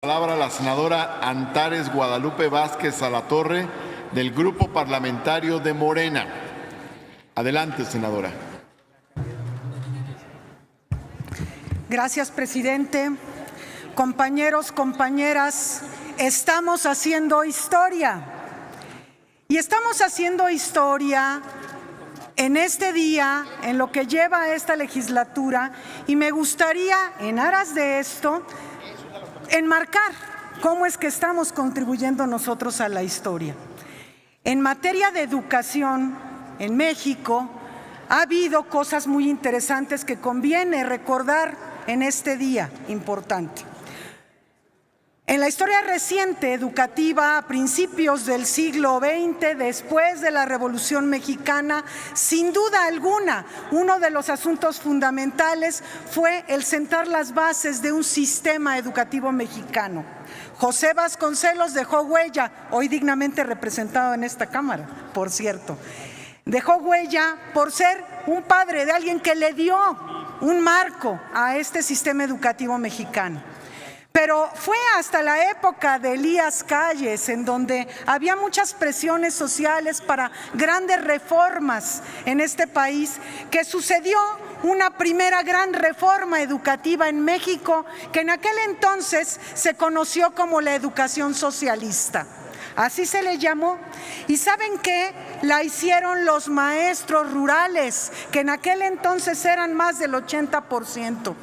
Palabra a la senadora Antares Guadalupe Vázquez Salatorre, del Grupo Parlamentario de Morena. Adelante, senadora. Gracias, presidente. Compañeros, compañeras, estamos haciendo historia. Y estamos haciendo historia en este día, en lo que lleva esta legislatura, y me gustaría, en aras de esto, enmarcar cómo es que estamos contribuyendo nosotros a la historia. En materia de educación, en México, ha habido cosas muy interesantes que conviene recordar en este día importante. En la historia reciente educativa, a principios del siglo XX, después de la Revolución Mexicana, sin duda alguna, uno de los asuntos fundamentales fue el sentar las bases de un sistema educativo mexicano. José Vasconcelos dejó huella, hoy dignamente representado en esta Cámara, por cierto. Dejó huella por ser un padre de alguien que le dio un marco a este sistema educativo mexicano. Pero fue hasta la época de Elías Calles, en donde había muchas presiones sociales para grandes reformas en este país, que sucedió una primera gran reforma educativa en México, que en aquel entonces se conoció como la educación socialista. Así se le llamó. ¿Y saben qué? La hicieron los maestros rurales, que en aquel entonces eran más del 80%.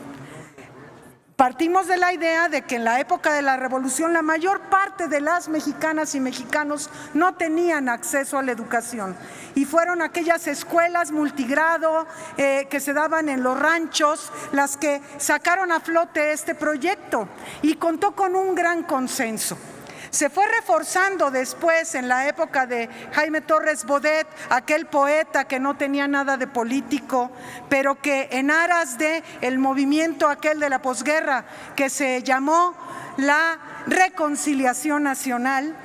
Partimos de la idea de que en la época de la Revolución la mayor parte de las mexicanas y mexicanos no tenían acceso a la educación, y fueron aquellas escuelas multigrado que se daban en los ranchos las que sacaron a flote este proyecto, y contó con un gran consenso. Se fue reforzando después en la época de Jaime Torres Bodet, aquel poeta que no tenía nada de político, pero que en aras de el movimiento aquel de la posguerra que se llamó la Reconciliación Nacional,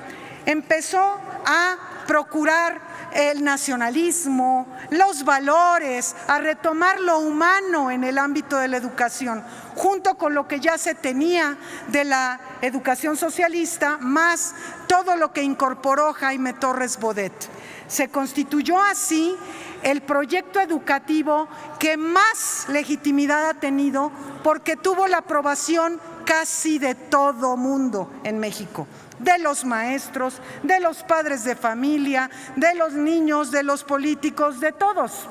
empezó a procurar el nacionalismo, los valores, a retomar lo humano en el ámbito de la educación, junto con lo que ya se tenía de la educación socialista, más todo lo que incorporó Jaime Torres Bodet. Se constituyó así el proyecto educativo que más legitimidad ha tenido, porque tuvo la aprobación casi de todo mundo en México, de los maestros, de los padres de familia, de los niños, de los políticos, de todos.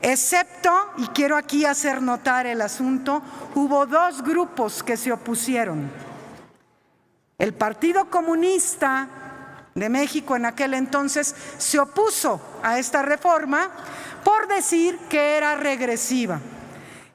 Excepto, y quiero aquí hacer notar el asunto, hubo dos grupos que se opusieron. El Partido Comunista de México en aquel entonces se opuso a esta reforma por decir que era regresiva.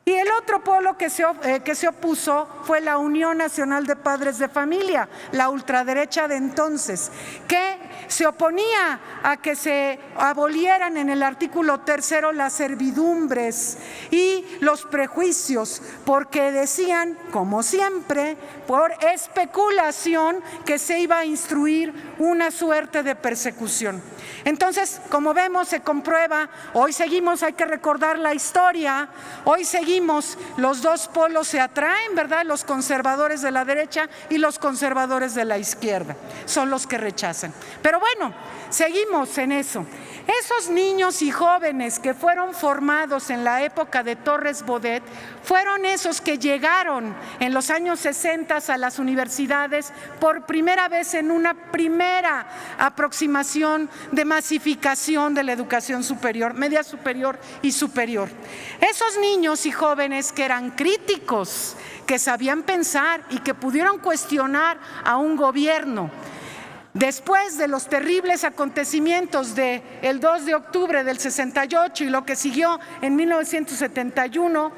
Y el otro polo que se opuso fue la Unión Nacional de Padres de Familia, la ultraderecha de entonces, que se oponía a que se abolieran en el artículo 3 las servidumbres y los prejuicios, porque decían, como siempre, por especulación, que se iba a instruir una suerte de persecución. Entonces, como vemos, se comprueba, hoy seguimos, hay que recordar la historia, hoy seguimos, los dos polos se atraen, ¿verdad? Los conservadores de la derecha y los conservadores de la izquierda son los que rechazan. Pero bueno, seguimos en eso. Esos niños y jóvenes que fueron formados en la época de Torres Bodet fueron esos que llegaron en los años 60 a las universidades por primera vez en una primera aproximación de masificación de la educación superior, media superior y superior. Esos niños y jóvenes que eran críticos, que sabían pensar y que pudieron cuestionar a un gobierno. Después de los terribles acontecimientos del 2 de octubre del 68 y lo que siguió en 1971,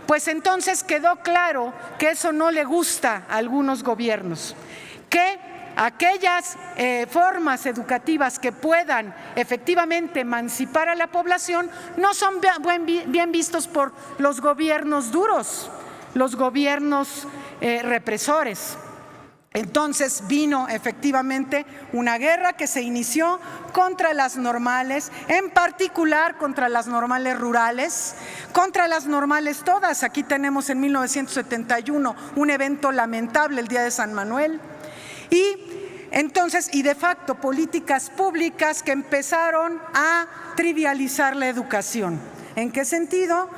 pues entonces quedó claro que eso no le gusta a algunos gobiernos, que aquellas formas educativas que puedan efectivamente emancipar a la población no son bien vistos por los gobiernos duros, los gobiernos represores. Entonces vino efectivamente una guerra que se inició contra las normales, en particular contra las normales rurales, contra las normales todas. Aquí tenemos en 1971 un evento lamentable, el Día de San Manuel, y de facto políticas públicas que empezaron a trivializar la educación. ¿En qué sentido?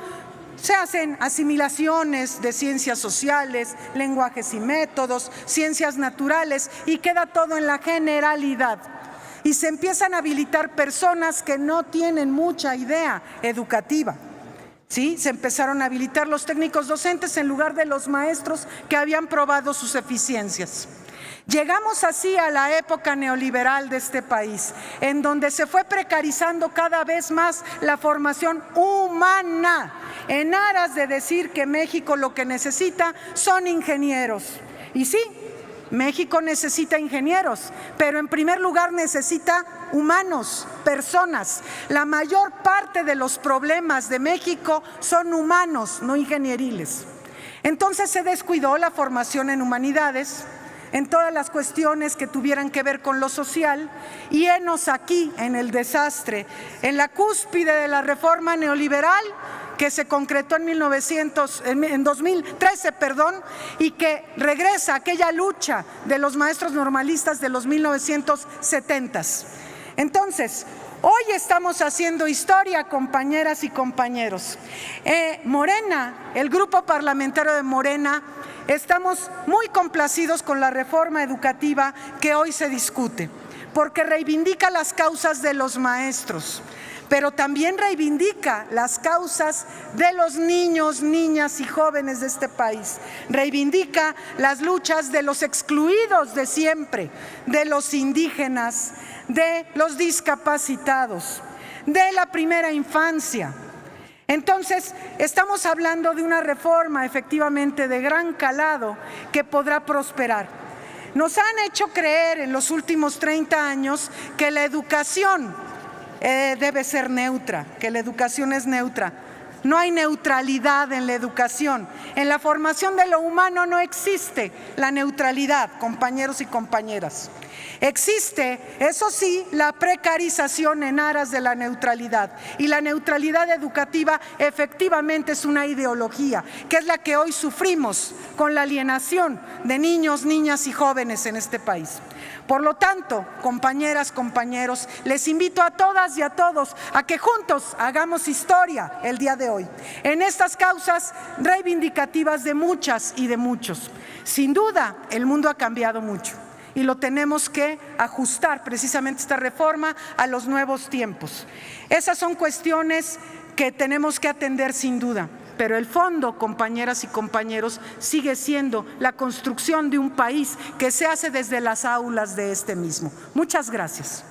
Se hacen asimilaciones de ciencias sociales, lenguajes y métodos, ciencias naturales, y queda todo en la generalidad. Y se empiezan a habilitar personas que no tienen mucha idea educativa. ¿Sí? Se empezaron a habilitar los técnicos docentes en lugar de los maestros que habían probado sus eficiencias. Llegamos así a la época neoliberal de este país, en donde se fue precarizando cada vez más la formación humana, en aras de decir que México lo que necesita son ingenieros. Y sí, México necesita ingenieros, pero en primer lugar necesita humanos, personas. La mayor parte de los problemas de México son humanos, no ingenieriles. Entonces se descuidó la formación en humanidades, en todas las cuestiones que tuvieran que ver con lo social, y henos aquí en el desastre, en la cúspide de la reforma neoliberal que se concretó en 2013, y que regresa a aquella lucha de los maestros normalistas de los 1970s. Entonces, hoy estamos haciendo historia, compañeras y compañeros. Morena, el grupo parlamentario de Morena, estamos muy complacidos con la reforma educativa que hoy se discute, porque reivindica las causas de los maestros, pero también reivindica las causas de los niños, niñas y jóvenes de este país. Reivindica las luchas de los excluidos de siempre, de los indígenas, de los discapacitados, de la primera infancia. Entonces, estamos hablando de una reforma efectivamente de gran calado que podrá prosperar. Nos han hecho creer en los últimos 30 años que la educación debe ser neutra, que la educación es neutra. No hay neutralidad en la educación. En la formación de lo humano no existe la neutralidad, compañeros y compañeras. Existe, eso sí, la precarización en aras de la neutralidad. Y la neutralidad educativa efectivamente es una ideología, que es la que hoy sufrimos con la alienación de niños, niñas y jóvenes en este país. Por lo tanto, compañeras, compañeros, les invito a todas y a todos a que juntos hagamos historia el día de hoy, en estas causas reivindicativas de muchas y de muchos. Sin duda, el mundo ha cambiado mucho y lo tenemos que ajustar, precisamente esta reforma, a los nuevos tiempos. Esas son cuestiones que tenemos que atender sin duda. Pero el fondo, compañeras y compañeros, sigue siendo la construcción de un país que se hace desde las aulas de este mismo. Muchas gracias.